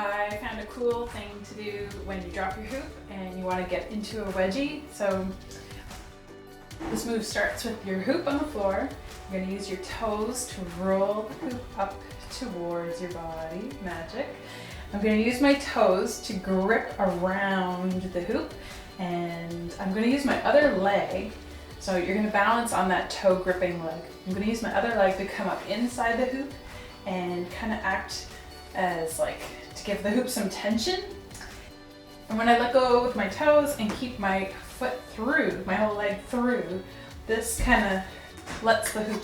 I found a cool thing to do when you drop your hoop and you want to get into a wedgie. So this move starts with your hoop on the floor. You're going to use your toes to roll the hoop up towards your body. Magic. I'm going to use my toes to grip around the hoop, and I'm going to use my other leg. So you're going to balance on that toe gripping leg. I'm going to use my other leg to come up inside the hoop and kind of act as like to give the hoop some tension. And when I let go with my toes and keep my foot through, my whole leg through, this kind of lets the hoop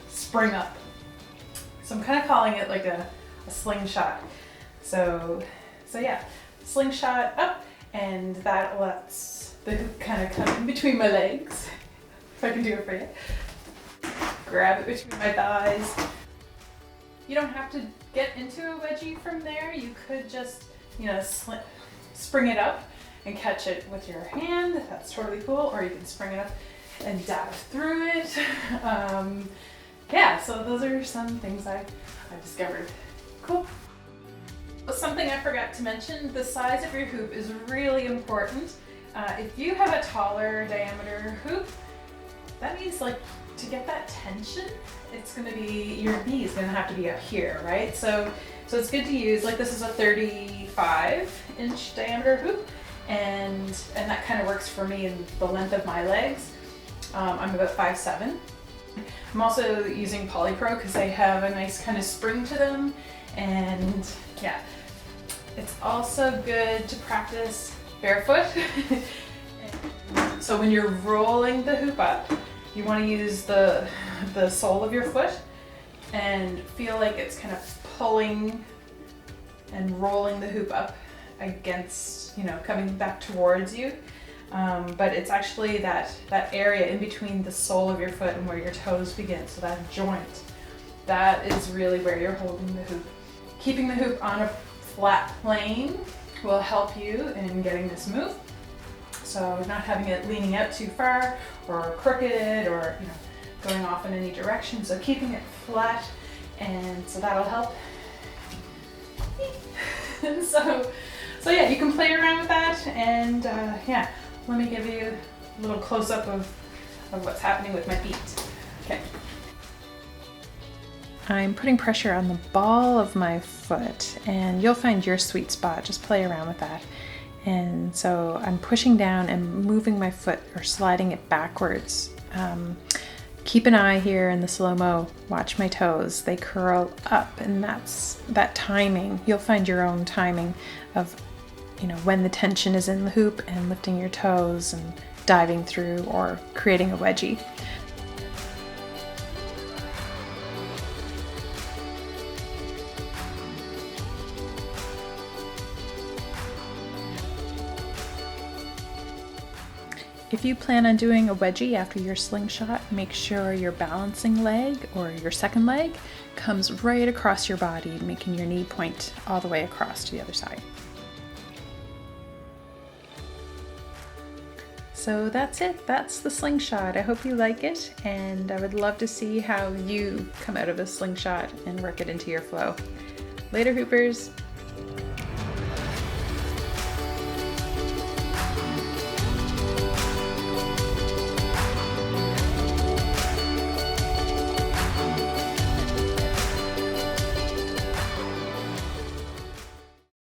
spring up. So I'm kind of calling it like a slingshot. So yeah, slingshot up, and that lets the hoop kind of come in between my legs. If I can do it for you. Grab it between my thighs. You don't have to get into a wedgie from there. You could just, spring it up and catch it with your hand. That's totally cool. Or you can spring it up and dive through it. Yeah, so those are some things I discovered. Cool. But something I forgot to mention, the size of your hoop is really important. If you have a taller diameter hoop, that means to get that tension, it's going to be, your knee is going to have to be up here, right? So it's good to use, this is a 35-inch diameter hoop, and that kind of works for me in the length of my legs. I'm about 5'7". I'm also using Polypro because they have a nice kind of spring to them, and yeah. It's also good to practice barefoot. So when you're rolling the hoop up, you want to use the sole of your foot and feel like it's kind of pulling and rolling the hoop up against, coming back towards you. But it's actually that area in between the sole of your foot and where your toes begin, so that joint, that is really where you're holding the hoop. Keeping the hoop on a flat plane will help you in getting this move. So not having it leaning out too far or crooked or going off in any direction. So keeping it flat, and so that'll help. And so yeah, you can play around with that, and yeah, let me give you a little close-up of what's happening with my feet. Okay. I'm putting pressure on the ball of my foot, and you'll find your sweet spot. Just play around with that. And so I'm pushing down and moving my foot or sliding it backwards. Keep an eye here in the slow-mo. Watch my toes. They curl up, and that's that timing. You'll find your own timing of, when the tension is in the hoop and lifting your toes and diving through or creating a wedgie. If you plan on doing a wedgie after your slingshot, make sure your balancing leg or your second leg comes right across your body, making your knee point all the way across to the other side. So that's it. That's the slingshot. I hope you like it, and I would love to see how you come out of a slingshot and work it into your flow. Later, hoopers!